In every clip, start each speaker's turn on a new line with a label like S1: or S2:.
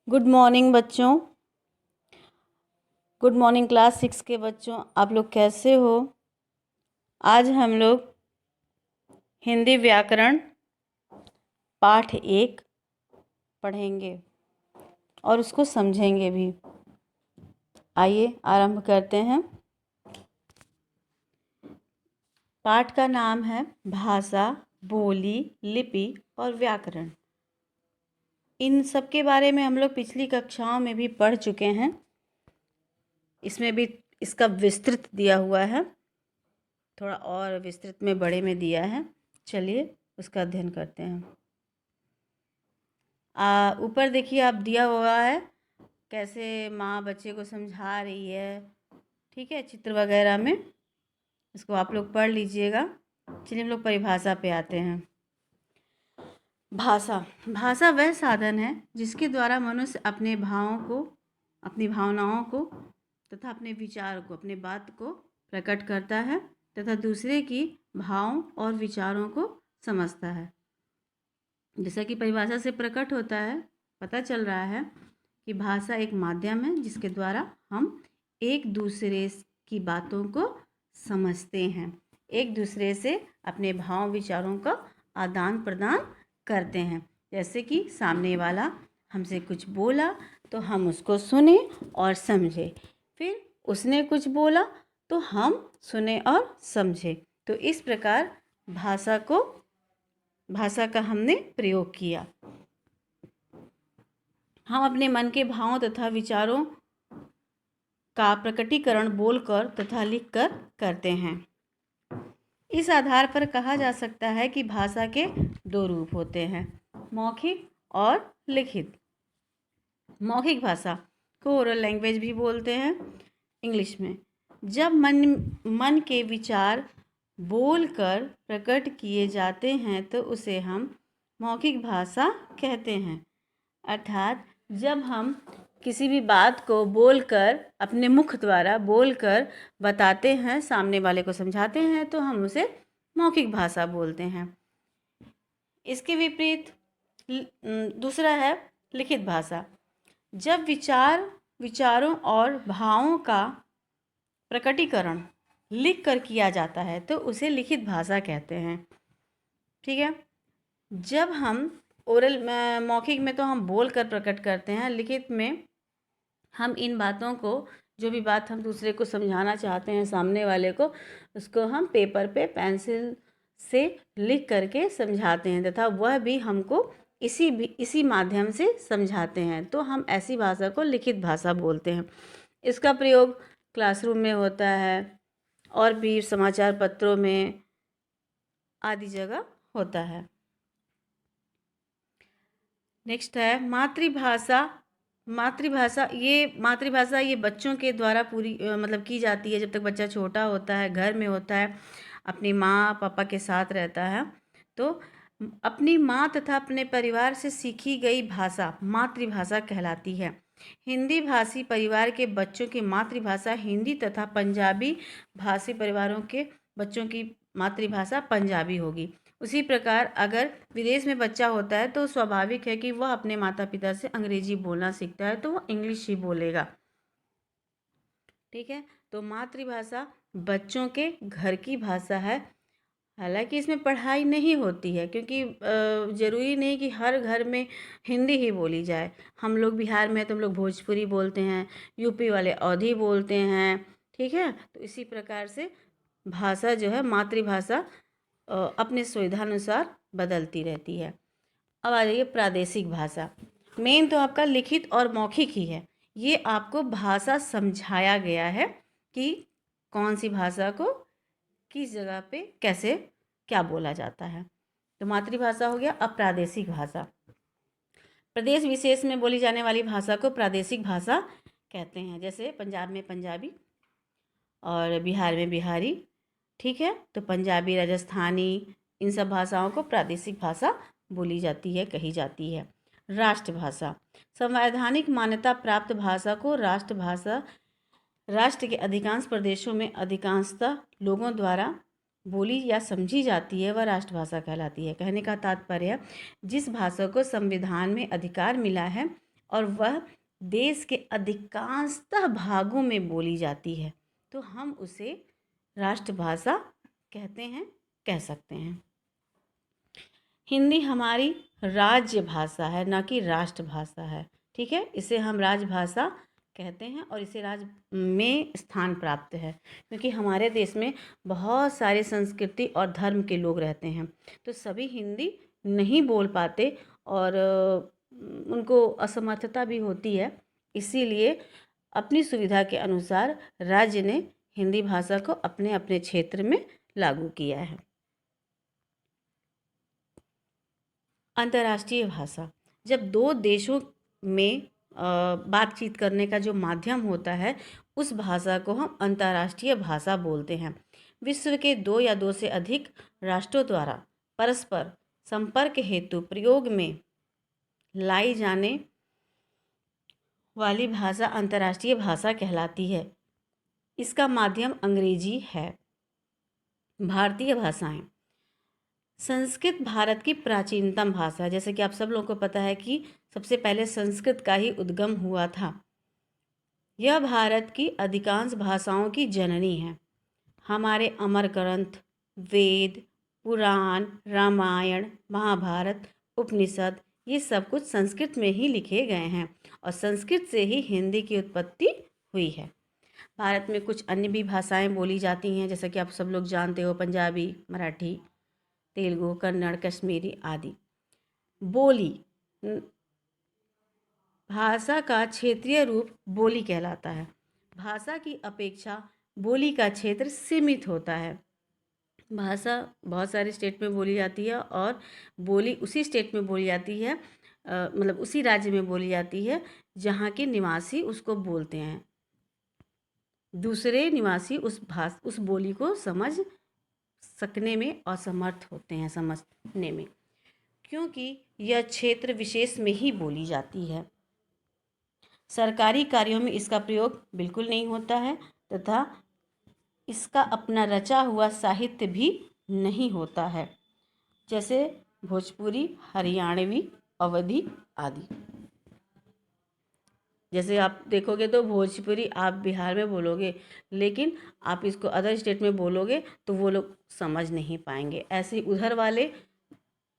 S1: Good morning बच्चों। Good morning class 6 के बच्चों, आप लोग कैसे हो। आज हम लोग हिंदी व्याकरण पाठ 1 पढ़ेंगे और उसको समझेंगे भी। आइए आरंभ करते हैं। पाठ का नाम है भाषा, बोली, लिपि और व्याकरण। इन सब के बारे में हम लोग पिछली कक्षाओं में भी पढ़ चुके हैं। इसमें भी इसका विस्तृत दिया हुआ है, थोड़ा और विस्तृत में बड़े में दिया है। चलिए उसका अध्ययन करते हैं। ऊपर देखिए, आप दिया हुआ है कैसे माँ बच्चे को समझा रही है, ठीक है, चित्र वगैरह में। इसको आप लोग पढ़ लीजिएगा। चलिए हम लोग परिभाषा पे आते हैं। भाषा भाषा वह साधन है जिसके द्वारा मनुष्य अपने भावों को, अपनी भावनाओं को तथा अपने विचार को, अपने बात को प्रकट करता है तथा दूसरे की भावों और विचारों को समझता है। जैसा कि परिभाषा से प्रकट होता है, पता चल रहा है कि भाषा एक माध्यम है जिसके द्वारा हम एक दूसरे की बातों को समझते हैं, एक दूसरे से अपने भाव विचारों का आदान प्रदान करते हैं। जैसे कि सामने वाला हमसे कुछ बोला तो हम उसको सुने और समझे, फिर उसने कुछ बोला तो हम सुने और समझे। तो इस प्रकार भाषा का हमने प्रयोग किया। हम अपने मन के भावों तथा विचारों का प्रकटीकरण बोलकर तथा लिखकर करते हैं। इस आधार पर कहा जा सकता है कि भाषा के 2 रूप होते हैं, मौखिक और लिखित। मौखिक भाषा को ओरल लैंग्वेज भी बोलते हैं इंग्लिश में। जब मन के विचार बोलकर प्रकट किए जाते हैं तो उसे हम मौखिक भाषा कहते हैं। अर्थात जब हम किसी भी बात को बोलकर, अपने मुख द्वारा बोलकर बताते हैं, सामने वाले को समझाते हैं, तो हम उसे मौखिक भाषा बोलते हैं। इसके विपरीत दूसरा है लिखित भाषा। जब विचारों और भावों का प्रकटीकरण लिख कर किया जाता है तो उसे लिखित भाषा कहते हैं। ठीक है। जब हम ओरल मौखिक में तो हम बोल कर प्रकट करते हैं, लिखित में हम इन बातों को, जो भी बात हम दूसरे को समझाना चाहते हैं सामने वाले को, उसको हम पेपर पे पेंसिल से लिख करके समझाते हैं तथा वह भी हमको इसी माध्यम से समझाते हैं। तो हम ऐसी भाषा को लिखित भाषा बोलते हैं। इसका प्रयोग क्लासरूम में होता है और भी समाचार पत्रों में आदि जगह होता है। नेक्स्ट है मातृभाषा। मातृभाषा ये बच्चों के द्वारा पूरी मतलब की जाती है जब तक बच्चा छोटा होता है, घर में होता है, अपनी माँ पापा के साथ रहता है। तो अपनी माँ तथा अपने परिवार से सीखी गई भाषा मातृभाषा कहलाती है। हिंदी भाषी परिवार के बच्चों की मातृभाषा हिंदी तथा पंजाबी भाषी परिवारों के बच्चों की मातृभाषा पंजाबी होगी। उसी प्रकार अगर विदेश में बच्चा होता है तो स्वाभाविक है कि वह अपने माता पिता से अंग्रेजी बोलना सीखता है तो वह इंग्लिश ही बोलेगा। ठीक है। तो मातृभाषा बच्चों के घर की भाषा है। हालांकि इसमें पढ़ाई नहीं होती है क्योंकि ज़रूरी नहीं कि हर घर में हिंदी ही बोली जाए। हम लोग बिहार में तो हम लोग भोजपुरी बोलते हैं, यूपी वाले अवधी बोलते हैं। ठीक है। तो इसी प्रकार से भाषा जो है मातृभाषा अपने सुविधानुसार बदलती रहती है। अब आ जाइए प्रादेशिक भाषा। मेन तो आपका लिखित और मौखिक ही है। ये आपको भाषा समझाया गया है कि कौन सी भाषा को किस जगह पे कैसे क्या बोला जाता है। तो मातृभाषा हो गया। अब प्रादेशिक भाषा। प्रदेश विशेष में बोली जाने वाली भाषा को प्रादेशिक भाषा कहते हैं। जैसे पंजाब में पंजाबी और बिहार में बिहारी। ठीक है। तो पंजाबी, राजस्थानी, इन सब भाषाओं को प्रादेशिक भाषा बोली जाती है, कही जाती है। राष्ट्रभाषा। संवैधानिक मान्यता प्राप्त भाषा को राष्ट्रभाषा राष्ट्र के अधिकांश प्रदेशों में अधिकांशतः लोगों द्वारा बोली या समझी जाती है, वह राष्ट्रभाषा कहलाती है। कहने का तात्पर्य जिस भाषा को संविधान में अधिकार मिला है और वह देश के अधिकांशतः भागों में बोली जाती है, तो हम उसे राष्ट्रभाषा कहते हैं, कह सकते हैं। हिंदी हमारी राज्य भाषा है, ना कि राष्ट्रभाषा है। ठीक है, इसे हम राजभाषा कहते हैं और इसे राज्य में स्थान प्राप्त है, क्योंकि हमारे देश में बहुत सारे संस्कृति और धर्म के लोग रहते हैं, तो सभी हिंदी नहीं बोल पाते और उनको असमर्थता भी होती है। इसीलिए अपनी सुविधा के अनुसार राज्य ने हिंदी भाषा को अपने अपने क्षेत्र में लागू किया है। अंतर्राष्ट्रीय भाषा, जब दो देशों में बातचीत करने का जो माध्यम होता है, उस भाषा को हम अंतर्राष्ट्रीय भाषा बोलते हैं। विश्व के दो या दो से अधिक राष्ट्रों द्वारा परस्पर संपर्क हेतु प्रयोग में लाई जाने वाली भाषा अंतर्राष्ट्रीय भाषा कहलाती है। इसका माध्यम अंग्रेजी है। भारतीय भाषाएं, संस्कृत भारत की प्राचीनतम भाषा है। जैसे कि आप सब लोगों को पता है कि सबसे पहले संस्कृत का ही उद्गम हुआ था। यह भारत की अधिकांश भाषाओं की जननी है। हमारे अमर ग्रंथ, वेद, पुराण, रामायण, महाभारत, उपनिषद, ये सब कुछ संस्कृत में ही लिखे गए हैं और संस्कृत से ही हिंदी की उत्पत्ति हुई है। भारत में कुछ अन्य भी भाषाएं बोली जाती हैं, जैसा कि आप सब लोग जानते हो, पंजाबी, मराठी, तेलुगु, कन्नड़, कश्मीरी आदि। बोली, भाषा का क्षेत्रीय रूप बोली कहलाता है। भाषा की अपेक्षा बोली का क्षेत्र सीमित होता है। भाषा बहुत सारे स्टेट में बोली जाती है और बोली उसी स्टेट में बोली जाती है, मतलब उसी राज्य में बोली जाती है जहाँ के निवासी उसको बोलते हैं। दूसरे निवासी उस बोली को समझ सकने में असमर्थ होते हैं, समझने में, क्योंकि यह क्षेत्र विशेष में ही बोली जाती है। सरकारी कार्यों में इसका प्रयोग बिल्कुल नहीं होता है तथा इसका अपना रचा हुआ साहित्य भी नहीं होता है, जैसे भोजपुरी, हरियाणवी, अवधी आदि। जैसे आप देखोगे तो भोजपुरी आप बिहार में बोलोगे, लेकिन आप इसको अदर स्टेट में बोलोगे तो वो लोग समझ नहीं पाएंगे। ऐसे ही उधर वाले,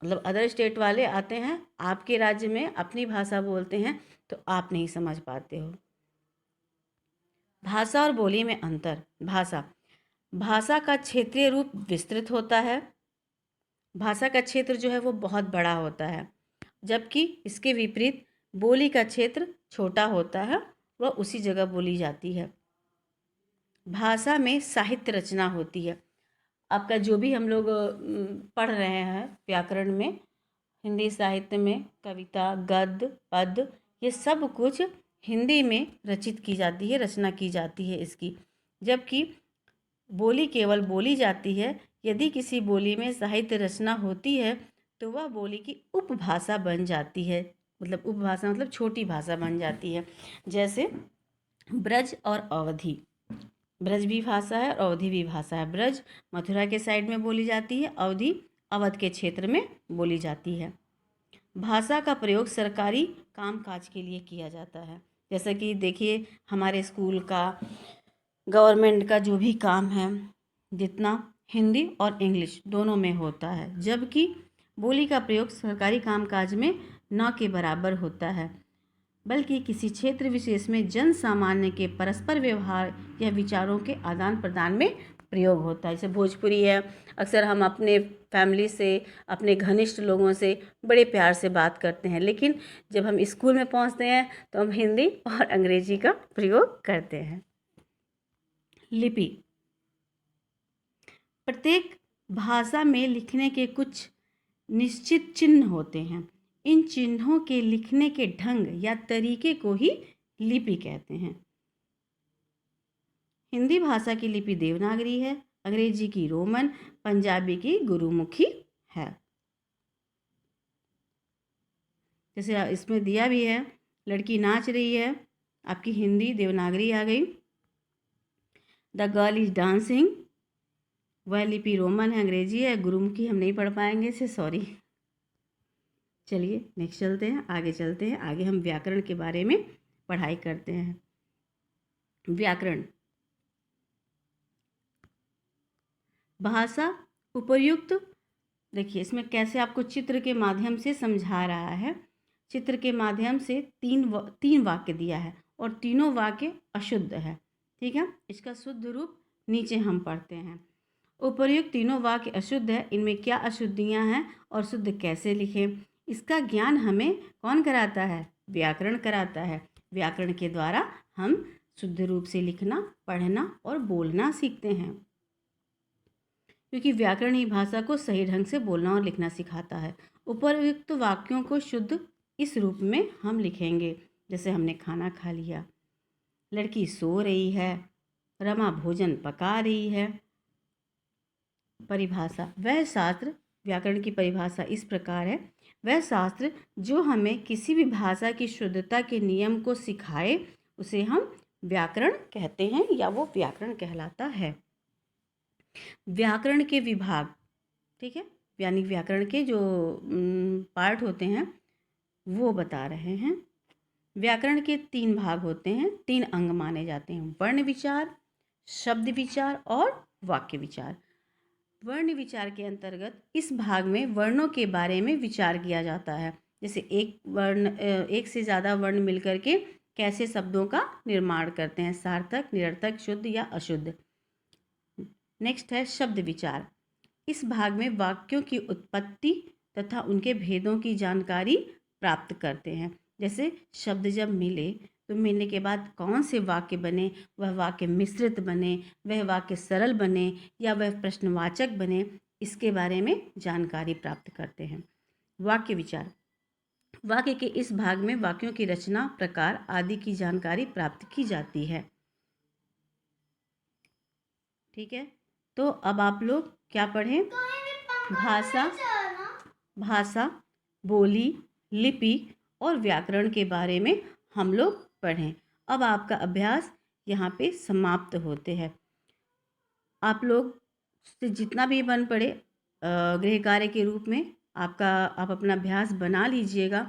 S1: मतलब अदर स्टेट वाले आते हैं आपके राज्य में, अपनी भाषा बोलते हैं तो आप नहीं समझ पाते हो। भाषा और बोली में अंतर। भाषा का क्षेत्रीय रूप विस्तृत होता है। भाषा का क्षेत्र जो है वो बहुत बड़ा होता है, जबकि इसके विपरीत बोली का क्षेत्र छोटा होता है, वह उसी जगह बोली जाती है। भाषा में साहित्य रचना होती है। आपका जो भी हम लोग पढ़ रहे हैं व्याकरण में, हिंदी साहित्य में कविता, गद्य, पद्य, ये सब कुछ हिंदी में रचित की जाती है, रचना की जाती है इसकी। जबकि बोली केवल बोली जाती है। यदि किसी बोली में साहित्य रचना होती है तो वह बोली की उपभाषा बन जाती है, मतलब उपभाषा मतलब छोटी भाषा बन जाती है। जैसे ब्रज और अवधी, ब्रज भी भाषा है और अवधी भी भाषा है। ब्रज मथुरा के साइड में बोली जाती है, अवधी अवध के क्षेत्र में बोली जाती है। भाषा का प्रयोग सरकारी कामकाज के लिए किया जाता है। जैसा कि देखिए हमारे स्कूल का, गवर्नमेंट का जो भी काम है, जितना हिंदी और इंग्लिश दोनों में होता है, जबकि बोली का प्रयोग सरकारी कामकाज में न के बराबर होता है, बल्कि किसी क्षेत्र विशेष में जन सामान्य के परस्पर व्यवहार या विचारों के आदान प्रदान में प्रयोग होता है। जैसे भोजपुरी है, अक्सर हम अपने फैमिली से, अपने घनिष्ठ लोगों से बड़े प्यार से बात करते हैं, लेकिन जब हम स्कूल में पहुंचते हैं तो हम हिंदी और अंग्रेजी का प्रयोग करते हैं। लिपि, प्रत्येक भाषा में लिखने के कुछ निश्चित चिन्ह होते हैं। इन चिन्हों के लिखने के ढंग या तरीके को ही लिपि कहते हैं। हिंदी भाषा की लिपि देवनागरी है, अंग्रेजी की रोमन, पंजाबी की गुरुमुखी है। जैसे इसमें दिया भी है, लड़की नाच रही है, आपकी हिंदी देवनागरी आ गई। द गर्ल इज डांसिंग, वह लिपि रोमन है, अंग्रेजी है, गुरुमुखी हम नहीं पढ़ पाएंगे इसे, सॉरी। चलिए नेक्स्ट चलते हैं, आगे चलते हैं। आगे हम व्याकरण के बारे में पढ़ाई करते हैं। व्याकरण, भाषा उपर्युक्त। देखिए इसमें कैसे आपको चित्र के माध्यम से समझा रहा है। चित्र के माध्यम से तीन वाक्य दिया है और तीनों वाक्य अशुद्ध है। ठीक है, इसका शुद्ध रूप नीचे हम पढ़ते हैं। उपर्युक्त तीनों वाक्य अशुद्ध है, इनमें क्या अशुद्धियां हैं और शुद्ध कैसे लिखें, इसका ज्ञान हमें कौन कराता है? व्याकरण कराता है। व्याकरण के द्वारा हम शुद्ध रूप से लिखना, पढ़ना और बोलना सीखते हैं, क्योंकि व्याकरण ही भाषा को सही ढंग से बोलना और लिखना सिखाता है। उपर्युक्त वाक्यों को शुद्ध इस रूप में हम लिखेंगे, जैसे हमने खाना खा लिया, लड़की सो रही है, रमा भोजन पका रही है। परिभाषा, वह शास्त्र, व्याकरण की परिभाषा इस प्रकार है, वह शास्त्र जो हमें किसी भी भाषा की शुद्धता के नियम को सिखाए उसे हम व्याकरण कहते हैं या वो व्याकरण कहलाता है। व्याकरण के विभाग, ठीक है, यानी व्याकरण के जो पार्ट होते हैं वो बता रहे हैं। व्याकरण के 3 भाग होते हैं, 3 अंग माने जाते हैं, वर्ण विचार, शब्द विचार और वाक्य विचार। वर्ण विचार के अंतर्गत इस भाग में वर्णों के बारे में विचार किया जाता है, जैसे एक से ज़्यादा वर्ण मिलकर के कैसे शब्दों का निर्माण करते हैं, सार्थक, निरर्थक, शुद्ध या अशुद्ध। नेक्स्ट है शब्द विचार। इस भाग में वाक्यों की उत्पत्ति तथा उनके भेदों की जानकारी प्राप्त करते हैं, जैसे शब्द जब मिले तो मिलने के बाद कौन से वाक्य बने, वह वाक्य मिश्रित बने, वह वाक्य सरल बने या वह प्रश्नवाचक बने, इसके बारे में जानकारी प्राप्त करते हैं। वाक्य विचार, वाक्य के इस भाग में वाक्यों की रचना, प्रकार आदि की जानकारी प्राप्त की जाती है। ठीक है, तो अब आप लोग क्या पढ़ें? भाषा, बोली, लिपि और व्याकरण के बारे में हम लोग पढ़ें। अब आपका अभ्यास यहाँ पे समाप्त होते हैं। आप लोग से जितना भी बन पड़े गृह कार्य के रूप में आप अपना अभ्यास बना लीजिएगा।